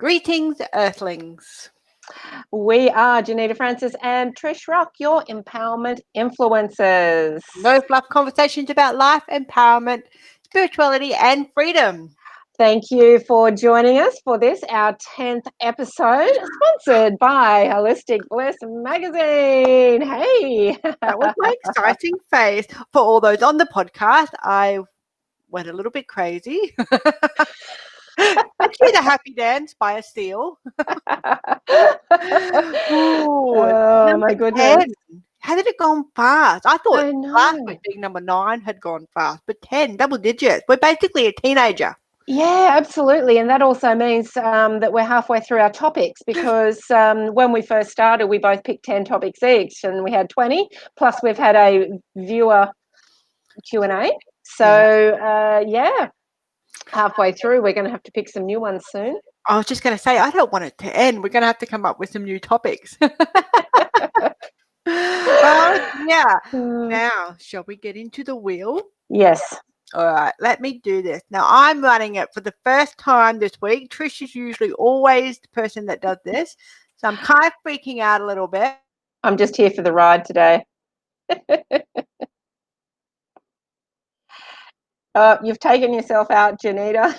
Greetings, Earthlings. We are Johnita Francis and Trish Rock, your empowerment influencers. No fluff conversations about life, empowerment, spirituality, and freedom. Thank you for joining us for this, our 10th episode, sponsored by Holistic Bliss Magazine. Hey! That was my exciting phase. For all those on the podcast, I went a little bit crazy. Actually, the happy dance by a seal. Oh, my goodness. 10. How did it gone fast? I thought I know. last week being number 9 had gone fast, but 10, double digits. We're basically a teenager. Yeah, absolutely. And that also means that we're halfway through our topics because when we first started, we both picked 10 topics each and we had 20. Plus, we've had a viewer Q&A. So, yeah, halfway through, we're going to have to pick some new ones soon. I was just going to say, I don't want it to end. We're going to have to come up with some new topics. Yeah. Now, shall we get into the wheel? Yes. All right, let me do this. Now, I'm running it for the first time this week. Trish is usually always the person that does this. So I'm kind of freaking out a little bit. I'm just here for the ride today. You've taken yourself out, Johnita.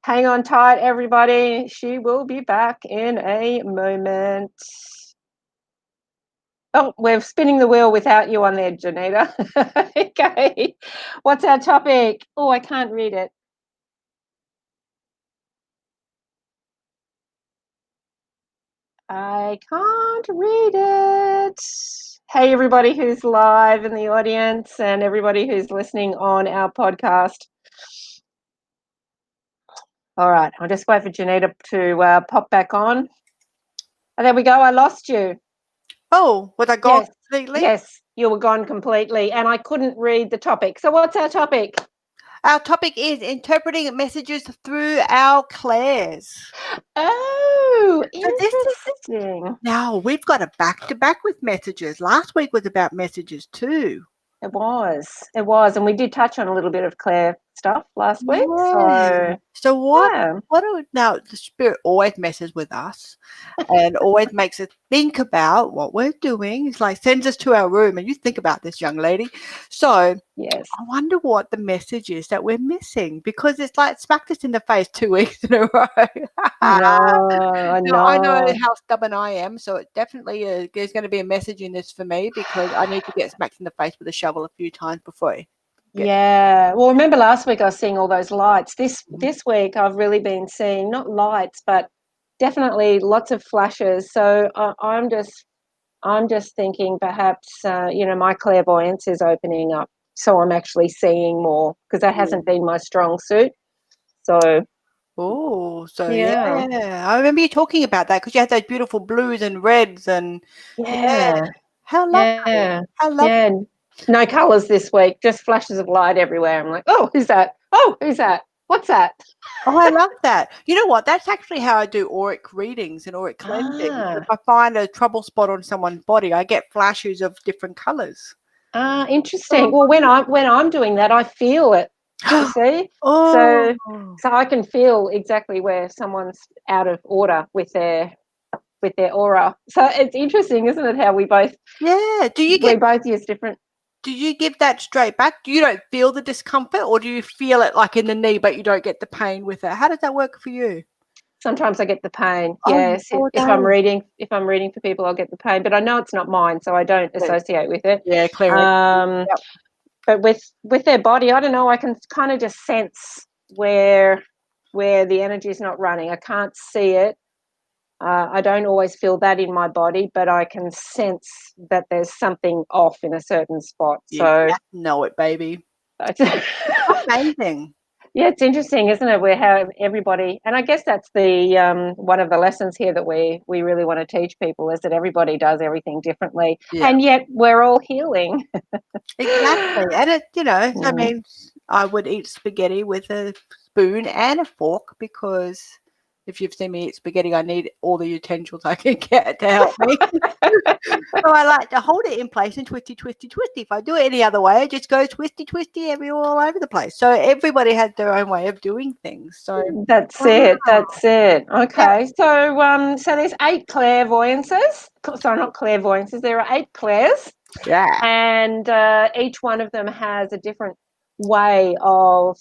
Hang on tight, everybody. She will be back in a moment. Oh, we're spinning the wheel without you on there, Johnita. Okay. What's our topic? Oh, I can't read it. I can't read it. Hey, everybody who's live in the audience and everybody who's listening on our podcast. All right, I'll just wait for Johnita to pop back on. Oh, there we go. I lost you. Oh, was I gone completely? Yes, you were gone completely, and I couldn't read the topic. So what's our topic? Our topic is interpreting messages through our clairs. Oh, interesting. Now, we've got a back-to-back with messages. Last week was about messages too. It was, and we did touch on a little bit of Claire stuff last week. So what now, the spirit always messes with us and always makes us think about what we're doing. It's like sends us to our room, and you think about this, young lady. So yes, I wonder what the message is that we're missing, because it's like smacked us in the face 2 weeks in a row. I know. I know how stubborn I am, so it definitely there's going to be a message in this for me, because I need to get smacked in the face with a shovel a few times before. Yeah. Well, remember last week I was seeing all those lights. This week I've really been seeing not lights, but definitely lots of flashes. So I'm just thinking perhaps my clairvoyance is opening up, so I'm actually seeing more, because that hasn't been my strong suit. So. Oh, so yeah. I remember you talking about that, because you had those beautiful blues and reds and how lovely. How lovely. Yeah. No colours this week, just flashes of light everywhere. I'm like, oh, who's that? Oh, who's that? What's that? Oh, I love that. You know what? That's actually how I do auric readings and auric cleansing. If I find a trouble spot on someone's body, I get flashes of different colours. Interesting. Well, when I'm doing that, I feel it. You see? So I can feel exactly where someone's out of order with their aura. So it's interesting, isn't it? How we both we both use different. Do you give that straight back? You don't feel the discomfort, or do you feel it like in the knee, but you don't get the pain with it? How does that work for you? Sometimes I get the pain. Yes, if I'm reading for people, I'll get the pain, but I know it's not mine, so I don't associate with it. Yeah, clear. But with their body, I don't know. I can kind of just sense where the energy is not running. I can't see it. I don't always feel that in my body, but I can sense that there's something off in a certain spot. So know it, baby. Amazing. Yeah, it's interesting, isn't it? We have everybody, and I guess that's the one of the lessons here that we really want to teach people, is that everybody does everything differently, and yet we're all healing. Exactly, and it, I mean, I would eat spaghetti with a spoon and a fork, because If you've seen me eat spaghetti, I need all the utensils I can get to help me. So I like to hold it in place and twisty, twisty, twisty. If I do it any other way, it just goes twisty, twisty all over the place. So everybody has their own way of doing things. So That's it. That's it. Okay. So there's 8 clairvoyances. Sorry, not clairvoyances. There are 8 clairs, yeah, and each one of them has a different way of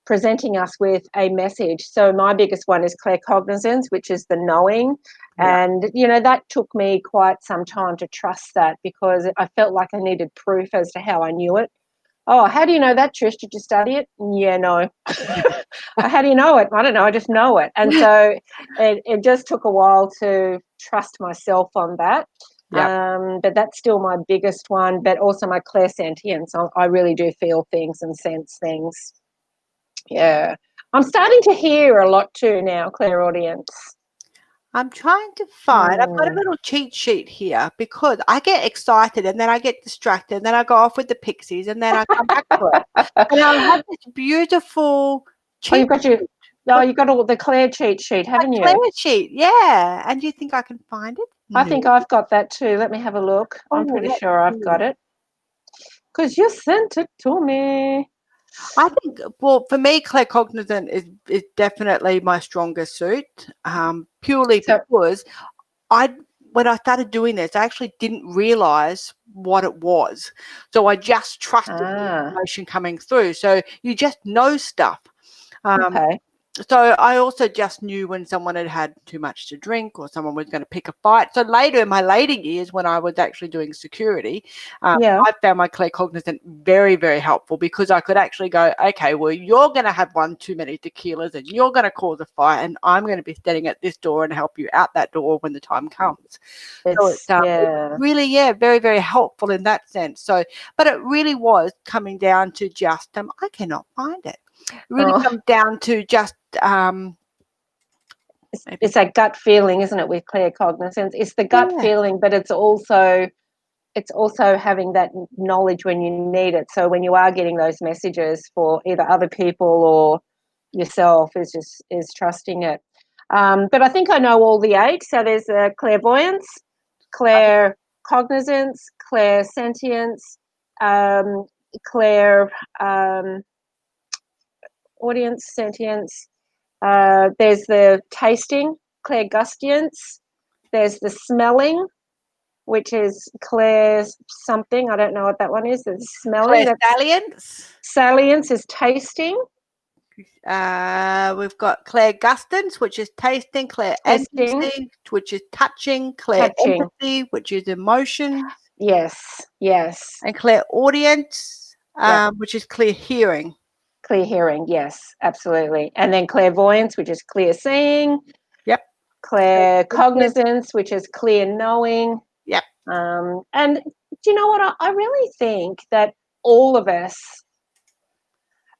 presenting us with a message. So my biggest one is claircognizance, which is the knowing. yeah. And, that took me quite some time to trust that, because I felt like I needed proof as to how I knew it. Oh, how do you know that, Trish? Did you study it? Yeah, no. How do you know it? I don't know. I just know it. And so it just took a while to trust myself on that. Yeah. But that's still my biggest one, but also my clairsentience. I really do feel things and sense things. Yeah. I'm starting to hear a lot too now, clairaudience. I'm trying to find, I've got a little cheat sheet here because I get excited and then I get distracted and then I go off with the pixies and then I come back to it. And I have this beautiful Oh, cheat sheet. you got all the Claire cheat sheet, My haven't Claire you? sheet, yeah. And do you think I can find it? I No. think I've got that too. Let me have a look. I'm Oh, pretty let's sure I've got see. it. Because you sent it to me. I think, well, for me, claircognizant is definitely my strongest suit, purely So, because I when I started doing this, I actually didn't realize what it was. So I just trusted the information coming through. So you just know stuff. Um, okay. so I also just knew when someone had had too much to drink or someone was going to pick a fight. So later in my later years, when I was actually doing security, Yeah. I found my claircognizant very, very helpful because I could actually go, okay, well, you're going to have one too many tequilas and you're going to cause a fight, and I'm going to be standing at this door and help you out that door when the time comes. So it's really, very, very helpful in that sense. So, but it really was coming down to just, I cannot find it. It really comes down to just It's that gut feeling, isn't it, with claircognizance? It's the gut yeah, feeling, but it's also having that knowledge when you need it. So when you are getting those messages for either other people or yourself, is trusting it. But I think I know all the 8. So there's clairvoyance, claircognizance, clairsentience, clair audience sentience. There's the tasting, clairgustance. There's the smelling, which is Claire's something. I don't know what that one is. The smelling. That's clairsalience. salience is tasting. We've got clairgustance, which is tasting, Tasting. clairency, which is touching, Touching. clairempathy, which is emotions, Yes. Yes. and clairaudience, Yep. which is clear hearing. Clear hearing. Yes, absolutely. And then clairvoyance, which is clear seeing. Yep. Claircognizance, which is clear knowing. Yep. And do you know what? I really think that all of us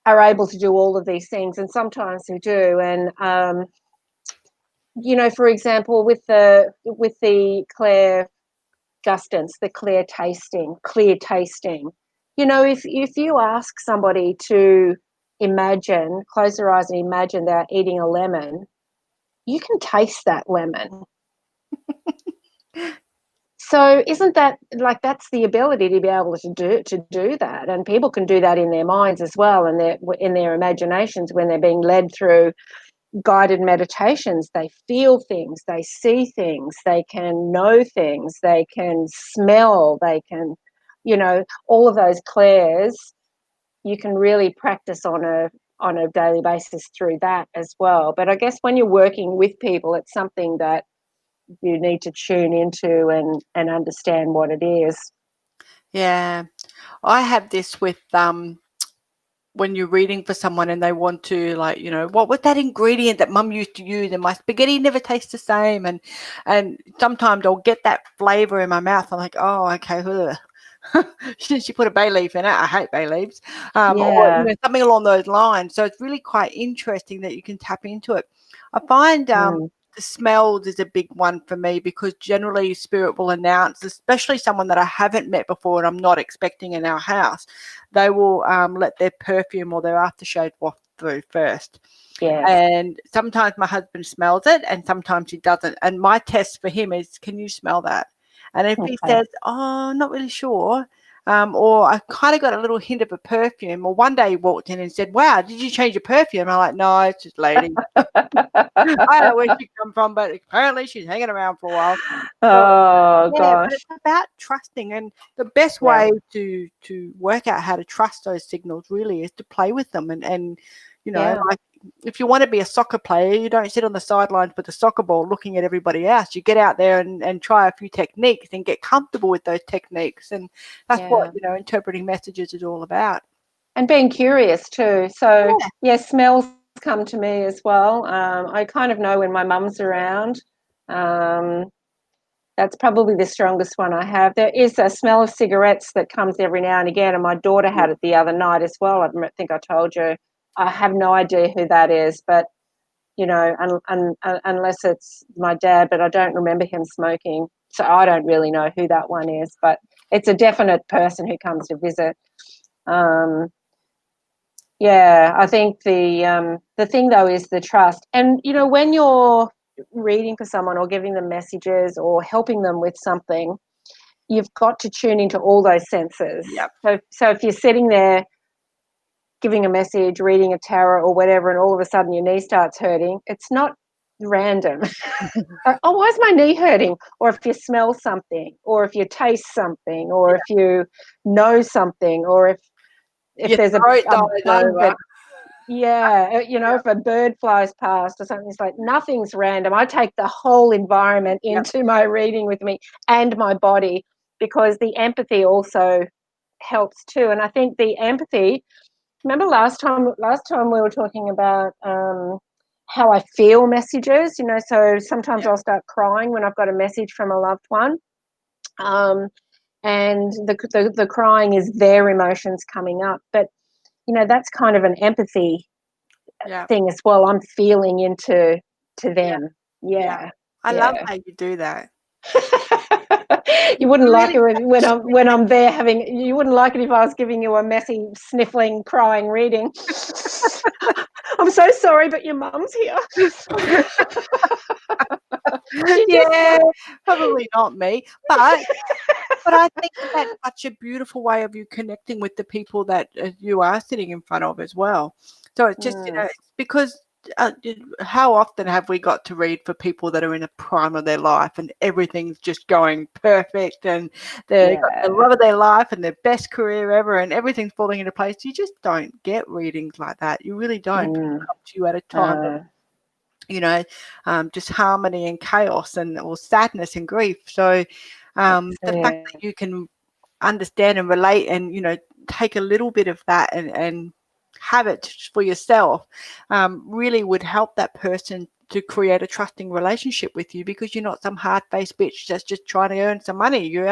are able to do all of these things, and sometimes we do. And for example, with the clair gustance, the clear tasting, if you ask somebody to close their eyes and imagine they're eating a lemon, you can taste that lemon. So isn't that that's the ability to be able to do that, and people can do that in their minds as well, and in their imaginations when they're being led through guided meditations. They feel things, they see things, they can know things, they can smell, they can, all of those clairs. You can really practice on a daily basis through that as well. But I guess when you're working with people, it's something that you need to tune into and understand what it is. Yeah. I have this with when you're reading for someone and they want to, like, what was that ingredient that mum used to use, and my spaghetti never tastes the same, and sometimes I'll get that flavor in my mouth. I'm like, oh, okay. She put a bay leaf in it. I hate bay leaves. Or something along those lines. So it's really quite interesting that you can tap into it. I find the smells is a big one for me, because generally spirit will announce, especially someone that I haven't met before and I'm not expecting in our house, they will let their perfume or their aftershave waft through first. Yes. And sometimes my husband smells it and sometimes he doesn't. And my test for him is, can you smell that? And if he Okay. says, oh, not really sure, or I kind of got a little hint of a perfume, or one day he walked in and said, wow, did you change your perfume? I'm like, no, it's just lady. I don't know where she come from, but apparently she's hanging around for a while. So, Oh yeah, but gosh. it's about trusting, and the best Yeah. way to work out how to trust those signals really is to play with them, and Yeah. like if you want to be a soccer player, you don't sit on the sidelines with the soccer ball looking at everybody else. You get out there and try a few techniques and get comfortable with those techniques, and that's what Yeah. interpreting messages is all about. And being curious too. So Yeah, yeah, smells come to me as well. I kind of know when my mum's around. Um, that's probably the strongest one I have. There is a smell of cigarettes that comes every now and again, and my daughter had it the other night as well. I think I told you. I have no idea who that is, but unless it's my dad, but I don't remember him smoking, so I don't really know who that one is. But it's a definite person who comes to visit. Um, yeah, I think the thing though is the trust, and when you're reading for someone or giving them messages or helping them with something, you've got to tune into all those senses. yep. So if you're sitting there giving a message, reading a tarot or whatever, and all of a sudden your knee starts hurting, it's not random. Oh, why is my knee hurting? Or if you smell something, or if you taste something, or if you know something, or if Your there's a throat dies bug over. that, yeah, Yeah, if a bird flies past or something, it's like nothing's random. I take the whole environment yep, into my reading with me and my body, because the empathy also helps too. And I think the empathy, remember last time we were talking about how I feel messages, so sometimes yep, I'll start crying when I've got a message from a loved one. Um, and the crying is their emotions coming up. But, that's kind of an empathy yep, thing as well. I'm feeling into yep, them. yep. Yeah. I love Yeah. how you do that. You You wouldn't like really it when I'm there having. You wouldn't like it if I was giving you a messy, sniffling, crying reading. I'm so sorry, but your mum's here. You just yeah, want. probably not me, but I think that's such a beautiful way of you connecting with the people that you are sitting in front of as well. So it's just, Mm, it's because how often have we got to read for people that are in the prime of their life and everything's just going perfect and they've got the yeah. love of their life and their best career ever and everything's falling into place? You just don't get readings like that. You really don't. People Mm, come to you at a time of, uh, you know, just harmony and chaos and or sadness and grief. So the fact yeah. that you can understand and relate and take a little bit of that and have it for yourself really would help that person to create a trusting relationship with you, because you're not some hard-faced bitch that's just trying to earn some money. You'll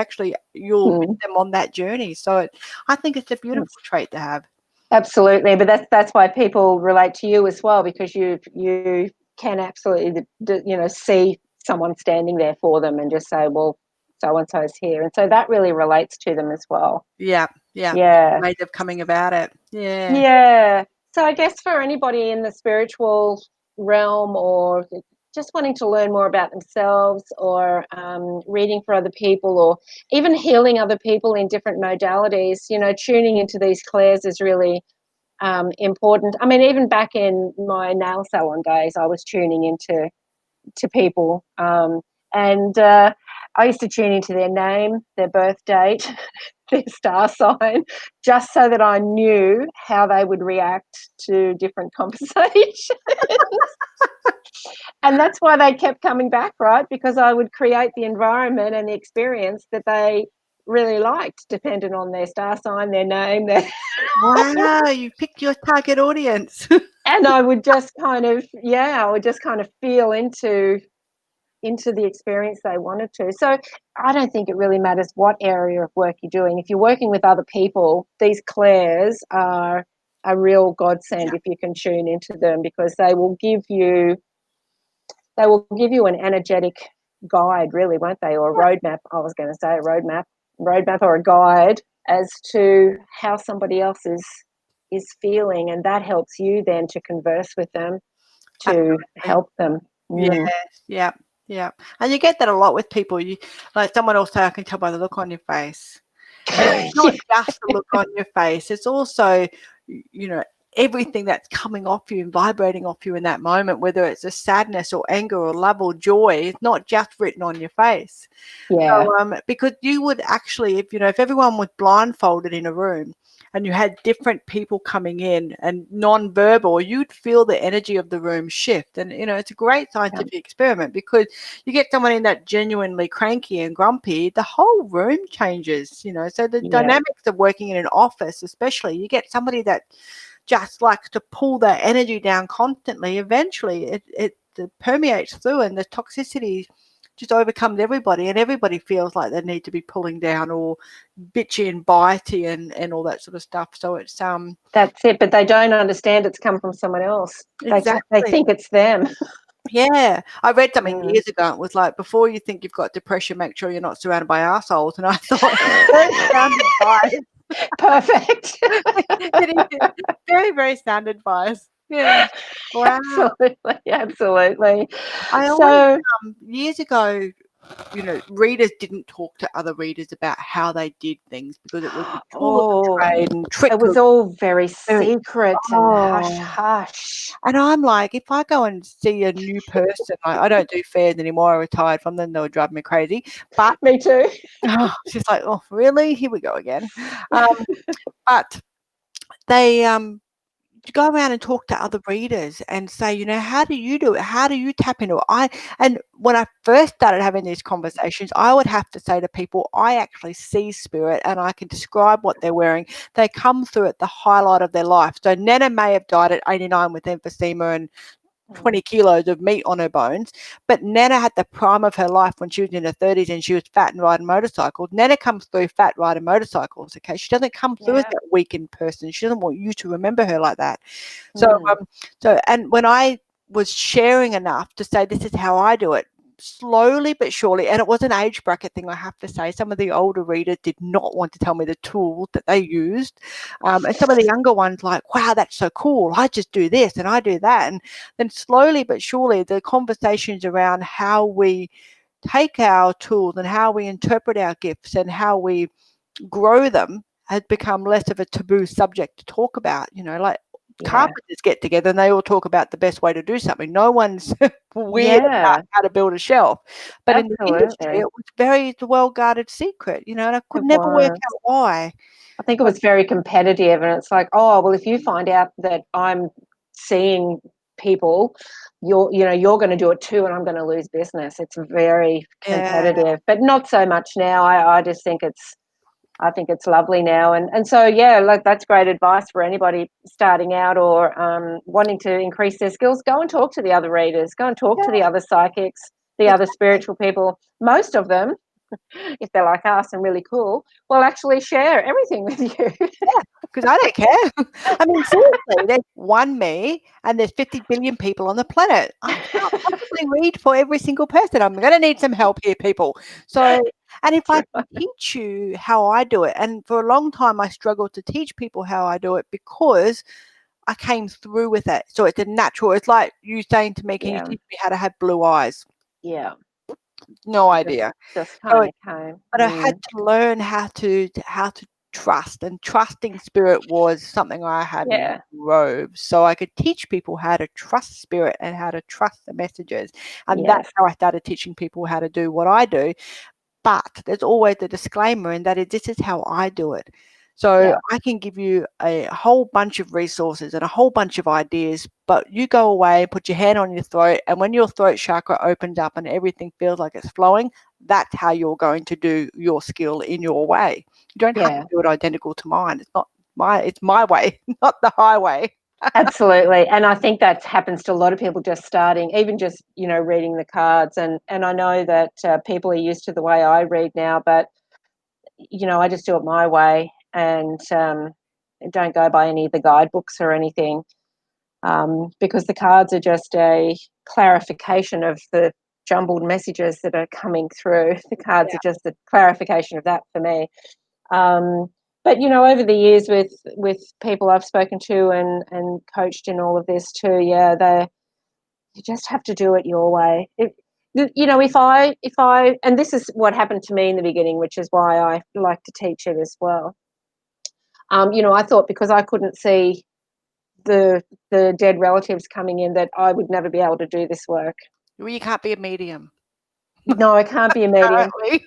Mm, meet them on that journey. So I think it's a beautiful trait to have. absolutely, but that's why people relate to you as well, because you can absolutely see someone standing there for them and just say, well, so and so's here, and so that really relates to them as well. Yeah, yeah, Yeah. ways of coming about it. Yeah, Yeah. So I guess for anybody in the spiritual realm, or just wanting to learn more about themselves, or reading for other people, or even healing other people in different modalities, tuning into these clairs is really important. I mean, even back in my nail salon days, I was tuning into people. And I used to tune into their name, their birth date, their star sign, just so that I knew how they would react to different conversations. And that's why they kept coming back, right? Because I would create the environment and the experience that they really liked, depending on their star sign, their name, wow, you picked your target audience. and I would just kind of, feel into the experience they wanted to. So I don't think it really matters what area of work you're doing. If you're working with other people, these clairs are a real godsend Yeah, if you can tune into them, because they will give you an energetic guide, really, won't they? Or a roadmap. I was going to say a roadmap or a guide as to how somebody else is feeling, and that helps you then to converse with them. to absolutely. help them. Yes, Mm. yeah, yeah. And you get that a lot with people. You like someone will say, "I can tell by the look on your face." And it's not just the look on your face, it's also, you know, everything that's coming off you and vibrating off you in that moment, whether it's a sadness or anger or love or joy, it's not just written on your face. Yeah, So, because you would actually, if you know, if everyone was blindfolded in a room and you had different people coming in and non-verbal, you'd feel the energy of the room shift. And you know, it's a great yeah, scientific experiment because you get someone in that genuinely cranky and grumpy, the whole room changes. You know, so the yeah, dynamics of working in an office, especially, you get somebody that just likes to pull that energy down constantly. Eventually, it permeates through, and the toxicity just overcomes everybody, and everybody feels like they need to be pulling down or bitchy and bitey and all that sort of stuff. So it's that's it. But they don't understand it's come from someone else. They exactly. think it's them. Yeah, I read something Mm. years ago. It was like, before you think you've got depression, make sure you're not surrounded by assholes. And I thought, very sound advice. Perfect. It is very, very sound advice. Yeah. Wow. Absolutely, absolutely. I always, So, years ago, you know, readers didn't talk to other readers about how they did things because it was a tool of the oh, trade and it was trickery. all very Very, secret and hush oh, hush. and I'm like, if I go and see a new person, I don't do fairs anymore. I retired from them; they would drive me crazy. But Me too. she's like, oh, really? Here we go again. Um, but they go around and talk to other readers and say, you know, how do you do it? How do you tap into it? And when I first started having these conversations, I would have to say to people, I actually see spirit and I can describe what they're wearing. They come through at the highlight of their life. So Nana may have died at 89 with emphysema and Mm. 20 kilos of meat on her bones. But Nana had the prime of her life when she was in her 30s and she was fat and riding motorcycles. Nana comes through fat riding motorcycles, okay? She doesn't come through as Yeah. that weakened person. She doesn't want you to remember her like that. So, Mm. and when I was sharing enough to say, this is how I do it, slowly but surely, and it was an age bracket thing, I have to say, some of the older readers did not want to tell me the tools that they used. And some of the younger ones, like, wow, that's so cool. I just do this and I do that. And then slowly but surely, the conversations around how we take our tools and how we interpret our gifts and how we grow them has become less of a taboo subject to talk about. You know, like Yeah. carpenters get together and they all talk about the best way to do something. No one's weird about Yeah. how to build a shelf. But in the industry, Absolutely. it was very well guarded secret, you know, and I could It never work was. out why. I think it But was very competitive, and it's like, oh, well, if you find out that I'm seeing people, you're going to do it too, and I'm going to lose business. It's very yeah, competitive, but not so much now. I just think it's lovely now, and so yeah, like that's great advice for anybody starting out or wanting to increase their skills. Go and talk to the other readers. Go and talk to the yeah, other psychics, the other exactly. spiritual people. Most of them, if they're like us and really cool, will actually share everything with you. Yeah, because I don't care. I mean, seriously, there's one me and there's 50 billion people on the planet. I can't possibly read for every single person. I'm going to need some help here, people. So, and if I can teach you how I do it, and for a long time I struggled to teach people how I do it because I came through with it. So it's a natural, it's like you saying to me, can you Yeah, teach me how to have blue eyes? yeah. No Just idea. just So kind of came. but I had to learn how to trust, and trusting spirit was something I had in Yeah, droves. So I could teach people how to trust spirit and how to trust the messages, and yes, that's how I started teaching people how to do what I do. But there's always a disclaimer, and that is, this is how I do it. So yeah, I can give you a whole bunch of resources and a whole bunch of ideas, but you go away and put your hand on your throat, and when your throat chakra opens up and everything feels like it's flowing, that's how you're going to do your skill in your way. You don't have to yeah. do it identical to mine. It's my way, not the highway. Absolutely, and I think that happens to a lot of people just starting, even just reading the cards, and I know that people are used to the way I read now, but I just do it my way, and don't go by any of the guidebooks or anything, because the cards are just a clarification of the jumbled messages that are coming through. The cards are Yeah, just a clarification of that for me. Um, but over the years with people I've spoken to and coached in all of this too, yeah, you just have to do it your way. If I, and this is what happened to me in the beginning, which is why I like to teach it as well. I thought because I couldn't see the dead relatives coming in that I would never be able to do this work. Well, you can't be a medium. No, I can't be a medium. Apparently.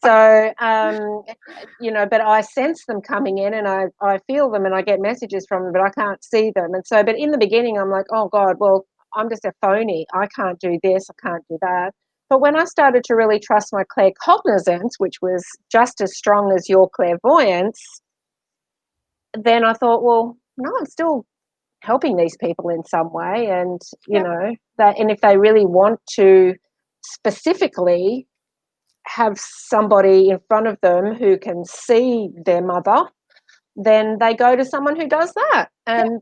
So, but I sense them coming in and I feel them and I get messages from them, but I can't see them. And so, but in the beginning, I'm like, oh God, well, I'm just a phony. I can't do this. I can't do that. But when I started to really trust my claircognizance, which was just as strong as your clairvoyance, then I thought, well, no, I'm still helping these people in some way. And, Yep. and if they really want to specifically have somebody in front of them who can see their mother, then they go to someone who does that. And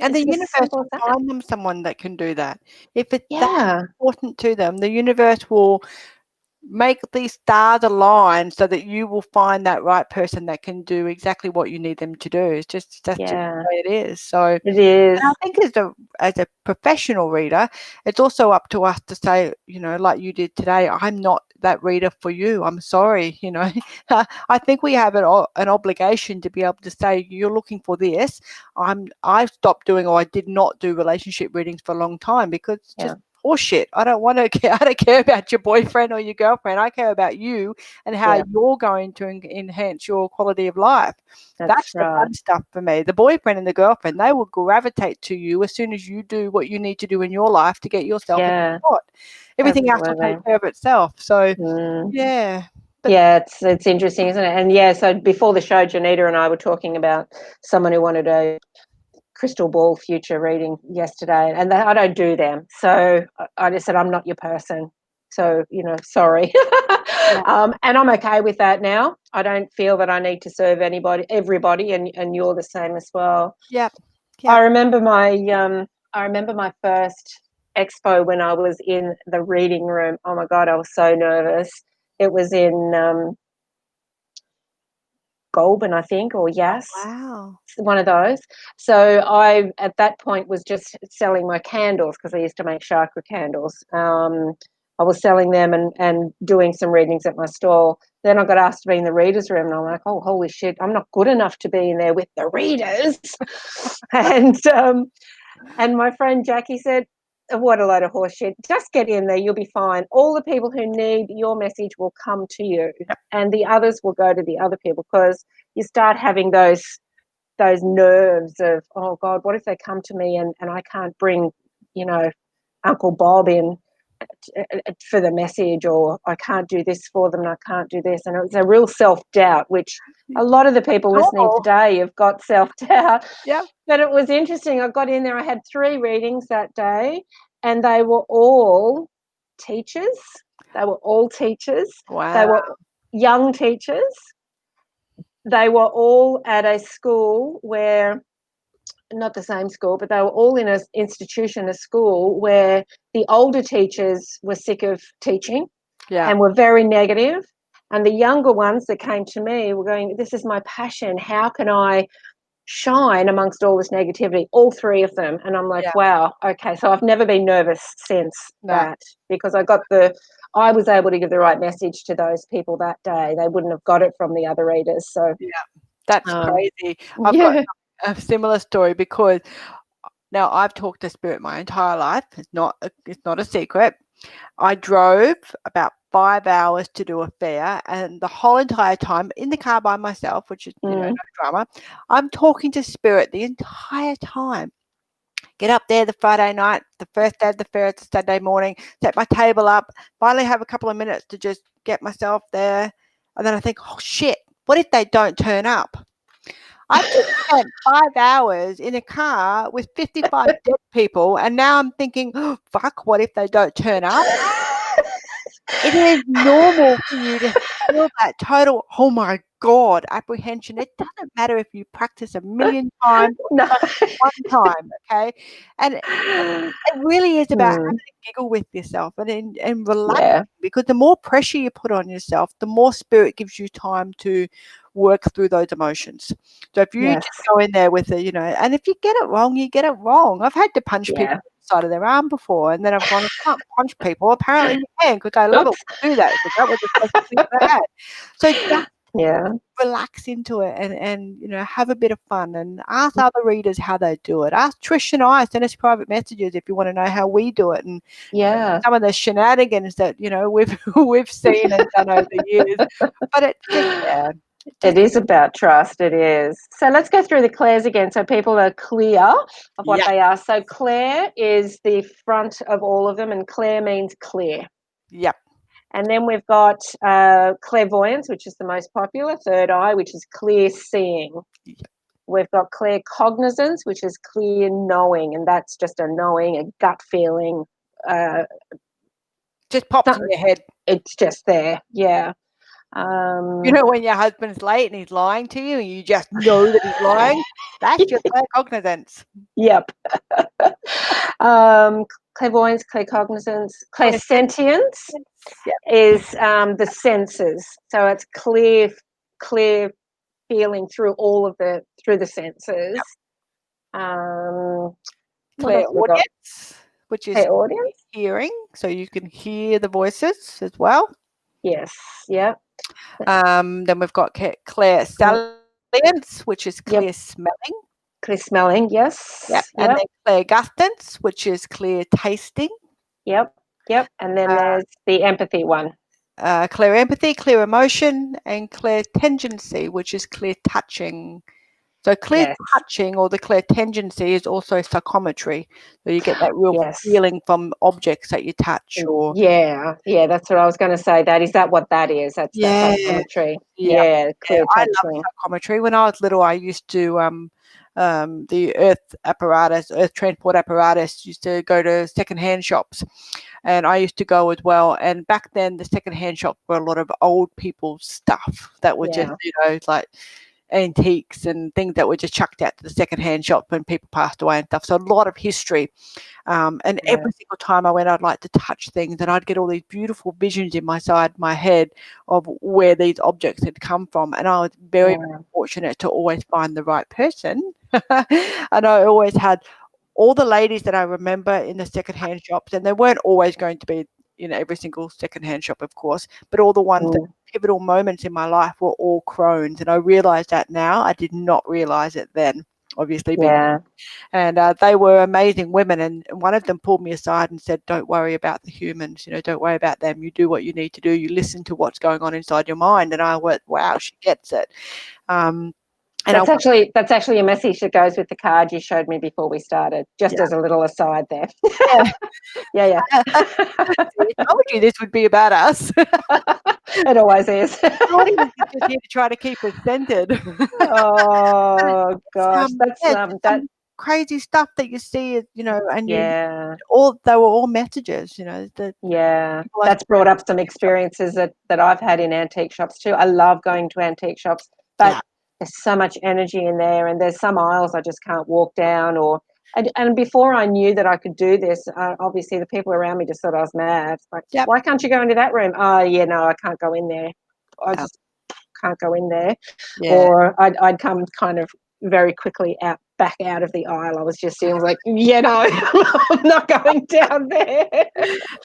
And the it's as universe simple will as that. find them someone that can do that. If it's that Yeah. important to them, the universe will make these stars align so that you will find that right person that can do exactly what you need them to do. That's just the way it is. So It is. I think as a professional reader, it's also up to us to say, like you did today, I'm not that reader for you. I'm sorry. I think we have an obligation to be able to say, you're looking for this. I've stopped doing, or I did not do relationship readings for a long time because it's just horseshit. I don't care about your boyfriend or your girlfriend. I care about you and how you're going to enhance your quality of life. That's the fun stuff for me. The boyfriend and the girlfriend, they will gravitate to you as soon as you do what you need to do in your life to get yourself in the spot. Everything else will take care of itself. So, yeah. It's interesting, isn't it? And so before the show, Johnita and I were talking about someone who wanted a crystal ball future reading yesterday, and I don't do them. So I just said, I'm not your person. So, sorry. And I'm okay with that now. I don't feel that I need to serve everybody, and you're the same as well. Yep. I remember my first expo when I was in the reading room. Oh my God, I was so nervous. It was in Goulburn, I think, or Yass. Wow. One of those. So I, at that point, was just selling my candles because I used to make chakra candles. I was selling them and doing some readings at my stall. Then I got asked to be in the readers' room, and I'm like, oh, holy shit, I'm not good enough to be in there with the readers. And my friend Jackie said, what a load of horse shit. Just get in there. You'll be fine. All the people who need your message will come to you, and the others will go to the other people, because you start having those nerves of, oh God, what if they come to me and I can't bring, Uncle Bob in for the message, or I can't do this for them and I can't do this. And it's a real self-doubt, which a lot of the people listening today have got self-doubt. Yep. But it was interesting. I got in there, I had 3 readings that day, and they were all teachers. They were all teachers. Wow. They were young teachers. They were all at a school where, not the same school, but they were all in an institution, a school where the older teachers were sick of teaching and were very negative. And the younger ones that came to me were going, this is my passion. How can I shine amongst all this negativity? All 3 of them. And I'm like, wow, okay. So I've never been nervous since that, because I was able to give the right message to those people that day. They wouldn't have got it from the other readers. So that's crazy. I've got a similar story, because now I've talked to spirit my entire life. It's not a secret. I drove about 5 hours to do a fair, and the whole entire time in the car by myself, which is no drama, I'm talking to spirit the entire time. Get up there the Friday night, the first day of the fair, it's Saturday morning, set my table up, finally have a couple of minutes to just get myself there. And then I think, oh shit, what if they don't turn up? I've just spent 5 hours in a car with 55 dead people, and now I'm thinking, oh, fuck, what if they don't turn up? It is normal for you to feel that total, oh my God, apprehension. It doesn't matter if you practice a million times or No. one time, okay? And it really is about having a giggle with yourself and relaxing, because the more pressure you put on yourself, the more spirit gives you time to work through those emotions. So if you just go in there with and if you get it wrong, you get it wrong. I've had to punch people in side of their arm before, and then I've gone, I can't punch people. Apparently you can, because I love it Oops. when you do that, because that was the best thing I had. So just Yeah. relax into it, and have a bit of fun, and ask other readers how they do it. Ask Trish and I, send us private messages if you want to know how we do it, and Yeah. some of the shenanigans that we've seen and done over the years. But it's just It is about trust. It is. So let's go through the Clairs again so people are clear of what yeah, they are. So Clair is the front of all of them, and Clair means clear. yep, And then we've got clairvoyance, which is the most popular, third eye, which is clear seeing. yep. We've got clear cognizance, which is clear knowing, and that's just a knowing, a gut feeling. Just pops in your head. It's just there. Yeah. When your husband's late and he's lying to you, and you just know that he's lying. That's your claircognizance. Yep. Clairvoyance, claircognizance, clairsentience Yep. is the senses. So it's clear feeling through through the senses. What else we got? Clairaudience, which is Clairaudience. hearing, so you can hear the voices as well. Yes. Yep. Then we've got clairsalience, which is clear Yep. smelling. Clear smelling. Yes. Yep. And Yep. then clairgustance, which is clear tasting. Yep. Yep. And then there's the empathy one. Clear empathy, clear emotion, and clear tendency, which is clear touching. So clear touching, or the clear tendency, is also psychometry. So you get that real feeling from objects that you touch. Or yeah, that's what I was going to say. Is that what that is? That's psychometry. Yeah, clear I touching. love psychometry. When I was little, I used to the earth transport apparatus, used to go to secondhand shops, and I used to go as well. And back then, the secondhand shops were a lot of old people's stuff that were just like antiques and things that were just chucked out to the secondhand shop when people passed away and stuff. So a lot of history. And every single time I went, I'd like to touch things, and I'd get all these beautiful visions in my head of where these objects had come from. And I was very, very fortunate to always find the right person. And I always had all the ladies that I remember in the secondhand shops, and they weren't always going to be in every single secondhand shop, of course, but all the ones that pivotal moments in my life were all crones. And I realize that now. I did not realize it then, obviously. And they were amazing women, and one of them pulled me aside and said, don't worry about the humans, don't worry about them. You do what you need to do. You listen to what's going on inside your mind. And I went, wow, she gets it. And that's actually a message that goes with the card you showed me before we started, just as a little aside there. Yeah. I told you this would be about us. It always is. The audience is just here to try to keep us centered. Oh gosh, that's that crazy stuff that you see, and they were all messages, That's brought up some experiences that I've had in antique shops too. I love going to antique shops, but there's so much energy in there, and there's some aisles I just can't walk down. And before I knew that I could do this, obviously the people around me just thought I was mad. It's like, why can't you go into that room? Oh yeah, no, I can't go in there. I just can't go in there. Or I'd come kind of very quickly back out of the aisle. I was just seeing, like, no, I'm not going down there.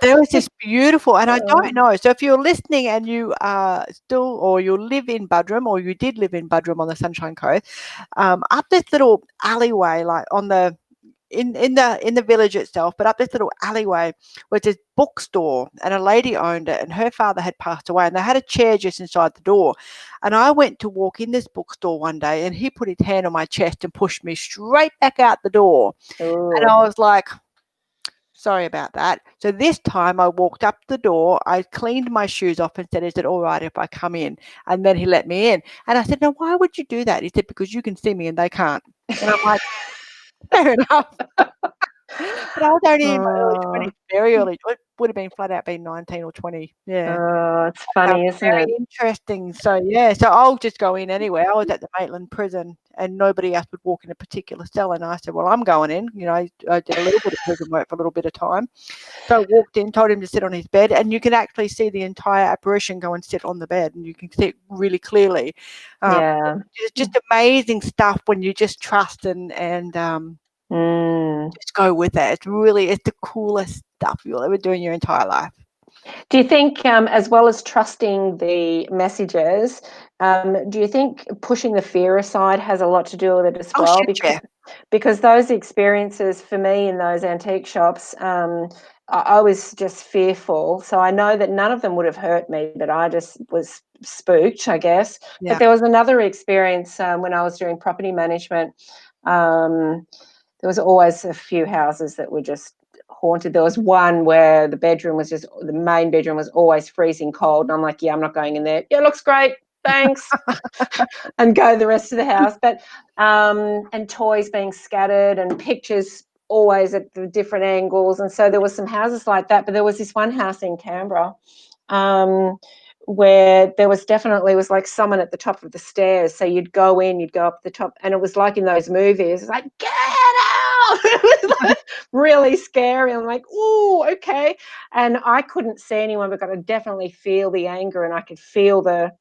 There was this beautiful, and I don't know. So if you're listening and you are still, or you live in Buderim, or you did live in Buderim on the Sunshine Coast, up this little alleyway, like on the in the village itself, but up this little alleyway was this bookstore, and a lady owned it, and her father had passed away, and they had a chair just inside the door. And I went to walk in this bookstore one day, and he put his hand on my chest and pushed me straight back out the door. And I was like, sorry about that. So this time I walked up the door, I cleaned my shoes off and said, is it all right if I come in? And then he let me in. And I said, no, why would you do that? He said, because you can see me and they can't. And I'm like, fair enough. But I was only in my early 20s, very early. It would have been flat out been 19 or 20. Yeah. It's funny, isn't very it? interesting. So, so I'll just go in anyway. I was at the Maitland prison, and nobody else would walk in a particular cell. And I said, well, I'm going in. I did a little bit of prison work for a little bit of time. So I walked in, told him to sit on his bed, and you can actually see the entire apparition go and sit on the bed, and you can see it really clearly. It's just amazing stuff when you just trust and just go with it. It's the coolest stuff you'll ever do in your entire life. Do you think, as well as trusting the messages, do you think pushing the fear aside has a lot to do with it as Oh, well? shit, yeah. Because those experiences for me in those antique shops, I was just fearful. So I know that none of them would have hurt me, but I just was spooked, I guess. But Yeah. there was another experience when I was doing property management. There was always a few houses that were just haunted. There was one where the main bedroom was always freezing cold. And I'm like, yeah, I'm not going in there. Yeah, it looks great. Thanks. And go the rest of the house. But and toys being scattered and pictures always at the different angles. And so there was some houses like that. But there was this one house in Canberra where there was like someone at the top of the stairs. So you'd go in, you'd go up the top, and it was like in those movies. It's like, get out! It was like really scary. I'm like, oh, okay. And I couldn't see anyone, but I could definitely feel the anger, and I could feel the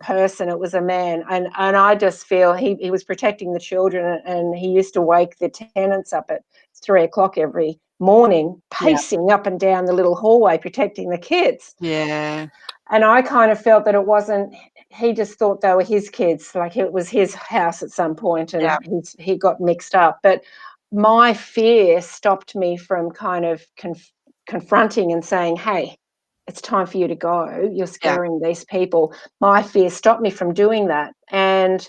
person. It was a man, and I just feel he was protecting the children, and he used to wake the tenants up at 3 o'clock every morning, Yeah. pacing up and down the little hallway protecting the kids. Yeah. And I kind of felt that it wasn't, he just thought they were his kids, like it was his house at some point, and he got mixed up. But my fear stopped me from kind of confronting and saying, hey, it's time for you to go. You're Yeah. scaring these people. My fear stopped me from doing that. And,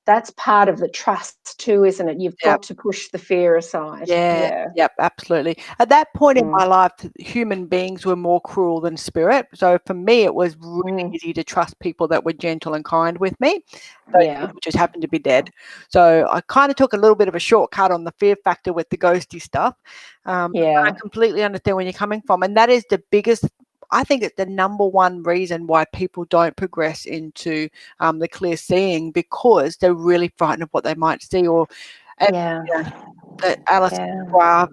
that's part of the trust too, isn't it? You've Yeah. got to push the fear aside. Yeah, Yeah. yep, absolutely. At that point in Mm. my life, human beings were more cruel than spirit. So for me, it was really easy to trust people that were gentle and kind with me. Those Yeah. people just happened to be dead. So I kind of took a little bit of a shortcut on the fear factor with the ghosty stuff. Yeah. I completely understand where you're coming from. And that is the biggest, I think it's the number one reason why people don't progress into the clear seeing, because they're really frightened of what they might see. Yeah. You know, the Alice Graf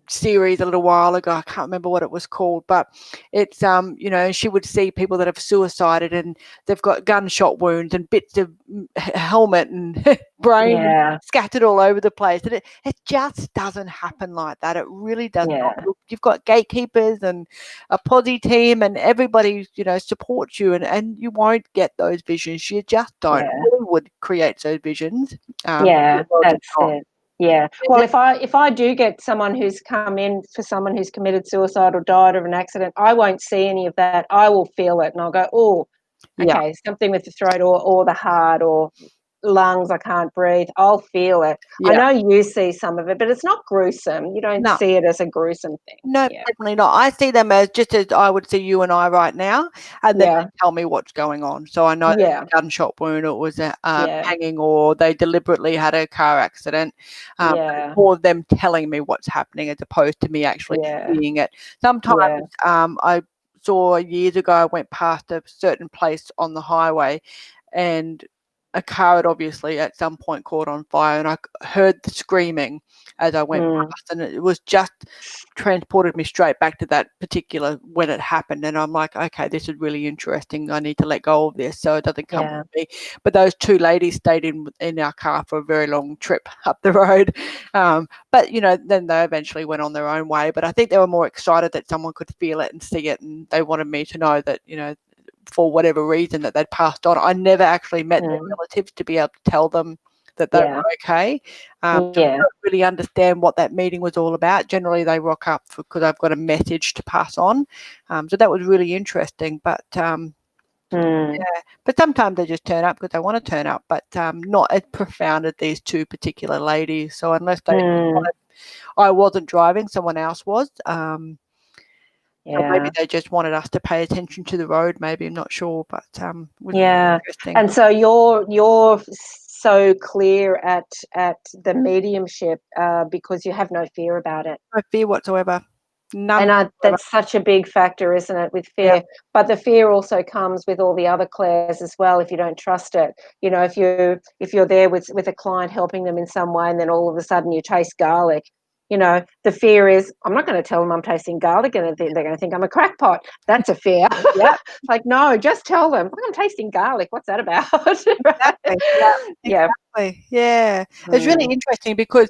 series a little while ago. I can't remember what it was called, but it's she would see people that have suicided and they've got gunshot wounds and bits of helmet and brain Yeah. scattered all over the place. And it just doesn't happen like that. It really does not. Look, you've got gatekeepers and a posse team and everybody, supports you, and you won't get those visions. You just don't. Hollywood creates those visions. Yeah, that's not. it. Yeah. Well, if I do get someone who's come in for someone who's committed suicide or died of an accident, I won't see any of that. I will feel it, and I'll go, oh, Yeah. okay, something with the throat or the heart or lungs, I can't breathe. I'll feel it. I Yeah. know you see some of it, but it's not gruesome. You don't No. see it as a gruesome thing. No, Yeah. definitely not. I see them as just as I would see you and I right now, and then Yeah. they tell me what's going on. So I know it was Yeah. a gunshot wound, or it was a Yeah. hanging, or they deliberately had a car accident. But it's Yeah. more of them telling me what's happening as opposed to me actually Yeah. seeing it. Sometimes Yeah. I saw years ago, I went past a certain place on the highway, and a car had obviously at some point caught on fire, and I heard the screaming as I went past, and it was just transported me straight back to that particular when it happened. And I'm like, okay, this is really interesting. I need to let go of this so it doesn't come with me. But those two ladies stayed in our car for a very long trip up the road. But then they eventually went on their own way. But I think they were more excited that someone could feel it and see it, and they wanted me to know that for whatever reason that they'd passed on. I never actually met their relatives to be able to tell them that they were okay. So I don't really understand what that meeting was all about. Generally, they rock up because I've got a message to pass on. So that was really interesting. But but sometimes they just turn up because they want to turn up, but not as profound as these two particular ladies. So unless I wasn't driving, someone else was. Or maybe they just wanted us to pay attention to the road. Maybe, I'm not sure, but it was interesting. And so you're so clear at the mediumship because you have no fear about it. No fear whatsoever. None And whatsoever. that's such a big factor, isn't it, with Yeah. fear? But the fear also comes with all the other clairs as well. If you don't trust it, if you're there with a client helping them in some way, and then all of a sudden you taste garlic, the fear is I'm not going to tell them I'm tasting garlic, and they're going to think I'm a crackpot. That's a fear. Yeah, Like, no, just tell them, "Look, I'm tasting garlic. What's that about?" exactly. Yeah, Yeah. exactly. Yeah. It's really Mm. interesting because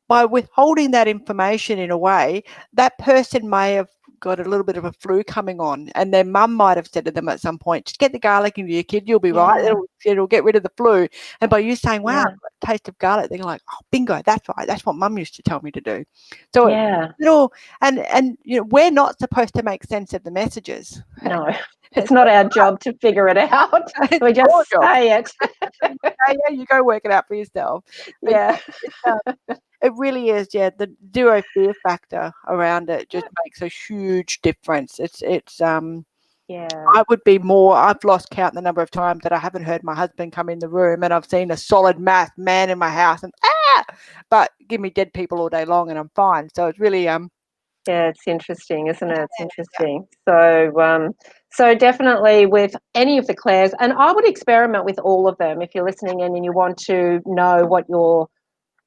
by withholding that information in a way, that person may have got a little bit of a flu coming on, and their mum might have said to them at some point, "Just get the garlic into your kid, you'll be right. Yeah. It'll get rid of the flu." And by you saying, "Wow, I've Yeah. got a taste of garlic," they're like, "Oh, bingo, that's right. That's what mum used to tell me to do." So it Yeah. little and we're not supposed to make sense of the messages. No, it's It's not our job to figure it out. it's We your just job. say it. Yeah, you go work it out for yourself. But Yeah. it's, it really is, yeah. The zero fear factor around it just makes a huge difference. Yeah. I would be more. I've lost count the number of times that I haven't heard my husband come in the room, and I've seen a solid mass man in my house, and but give me dead people all day long, and I'm fine. So it's really Yeah, it's interesting, isn't it? It's yeah, interesting. So definitely with any of the Clairs, and I would experiment with all of them. If you're listening in and you want to know what your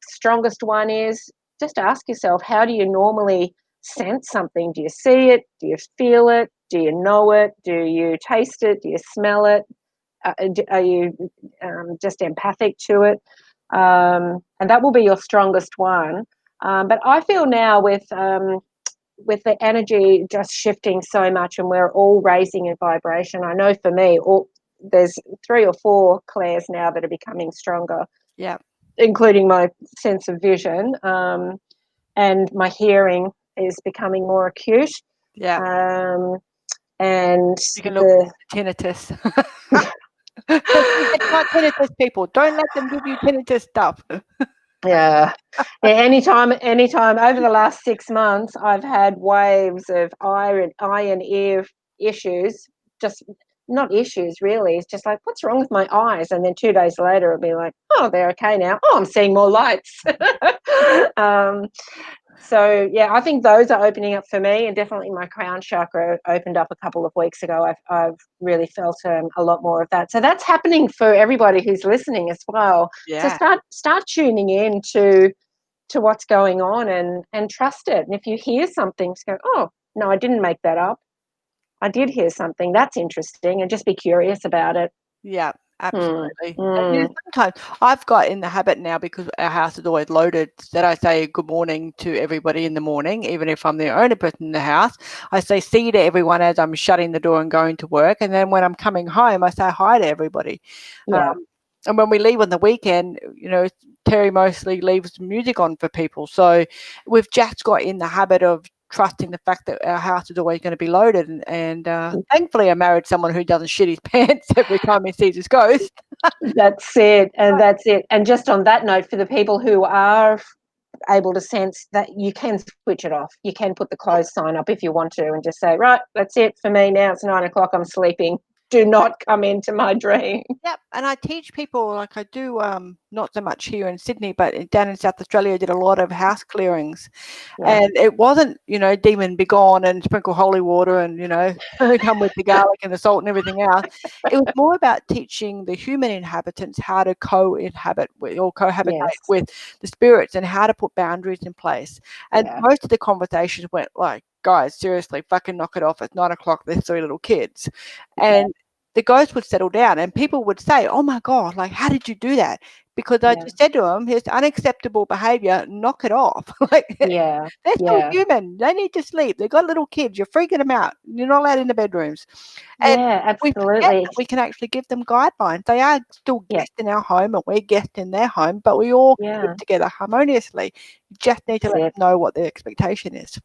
strongest one is, just ask yourself, how do you normally sense something? Do you see it? Do you feel it? Do you know it? Do you taste it? Do you smell it? Are you just empathic to it? And that will be your strongest one. But I feel now with the energy just shifting so much, and we're all raising in vibration. I know for me, there's 3 or 4 Clairs now that are becoming stronger, yeah, including my sense of vision, and my hearing is becoming more acute. yeah. Um, and You can look the at tinnitus. It's not tinnitus, people. Don't let them give you tinnitus stuff. Yeah. Yeah, anytime over the last 6 months, I've had waves of eye and ear issues, just not issues really. It's just like, what's wrong with my eyes? And then 2 days later, it'll be like, oh, they're okay now. Oh, I'm seeing more lights. um, so yeah, I think those are opening up for me, and definitely my crown chakra opened up a couple of weeks ago. I've really felt a lot more of that. So that's happening for everybody who's listening as well. So Yeah. start tuning in to what's going on, and trust it. And if you hear something, just go, oh no, I didn't make that up. I did hear something. That's interesting, and just be curious about it. Yeah, Mm, absolutely. And mm, sometimes I've got in the habit now, because our house is always loaded, that I say good morning to everybody in the morning, even if I'm the only person in the house. I say see you to everyone as I'm shutting the door and going to work. And then when I'm coming home, I say hi to everybody. yeah, And when we leave on the weekend, Terry mostly leaves music on for people. So we've just got in the habit of trusting the fact that our house is always going to be loaded. And thankfully, I married someone who doesn't shit his pants every time he sees his ghost. that's it, and that's it. And just on that note, for the people who are able to sense that, you can switch it off. You can put the closed sign up if you want to, and just say, right, that's it for me now. It's 9 o'clock. I'm sleeping. Do not come into my dream. Yep, and I teach people, like I do, not so much here in Sydney, but down in South Australia, I did a lot of house clearings, Yeah, and it wasn't, demon be gone and sprinkle holy water and come with the garlic and the salt and everything else. It was more about teaching the human inhabitants how to co-inhabit with, or cohabitate yes, with the spirits, and how to put boundaries in place. And yeah, most of the conversations went like, "Guys, seriously, fucking knock it off. It's 9 o'clock. There's 3 little kids," and the ghost would settle down, and people would say, "Oh my God, like, how did you do that?" Because I yeah, just said to them, "It's unacceptable behavior. Knock it off." Like, yeah, they're still yeah, human. They need to sleep. They've got little kids. You're freaking them out. You're not allowed in the bedrooms. And yeah, we forget absolutely. that we can actually give them guidelines. They are still Yeah, guests in our home, and we're guests in their home, but we all can live yeah, together harmoniously. You just need to that's let it. them know what the expectation is.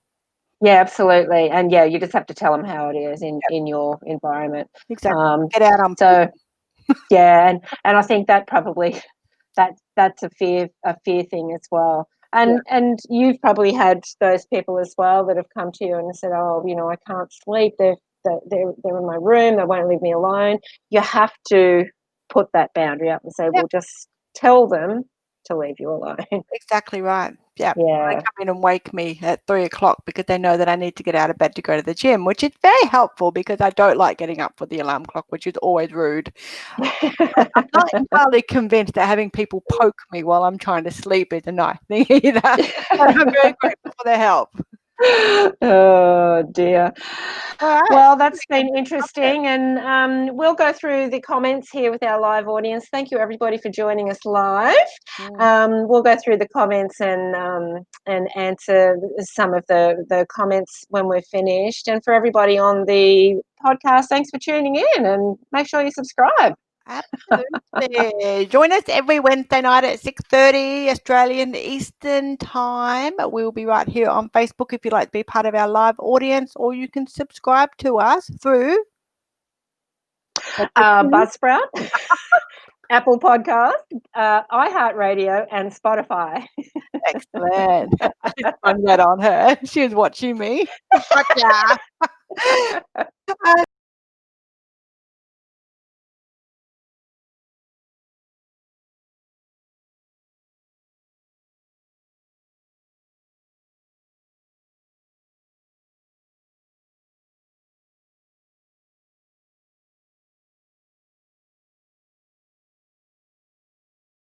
Yeah, absolutely. And yeah, you just have to tell them how it is in your environment. Exactly. Um, Get out, unplug. so yeah, and I think that probably that's a fear thing as well. Yeah. And you've probably had those people as well that have come to you and said, oh, I can't sleep. They're in my room. They won't leave me alone. You have to put that boundary up and say, Yep. well, just tell them to leave you alone. Exactly right. Yeah. They Yeah. come in and wake me at 3 o'clock because they know that I need to get out of bed to go to the gym, which is very helpful because I don't like getting up for the alarm clock, which is always rude. I'm not entirely convinced that having people poke me while I'm trying to sleep is a nice thing either. But I'm very grateful for their help. Oh dear. All right. Well, that's been interesting, and we'll go through the comments here with our live audience. Thank you, everybody, for joining us live. We'll go through the comments and answer some of the comments when we're finished. And for everybody on the podcast, thanks for tuning in, and make sure you subscribe. Absolutely. Join us every Wednesday night at 6:30 Australian Eastern Time. We'll be right here on Facebook if you'd like to be part of our live audience, or you can subscribe to us through Buzzsprout, Apple Podcast, iHeartRadio, and Spotify. Excellent. I just sprung that on her. She was watching me. Gotcha.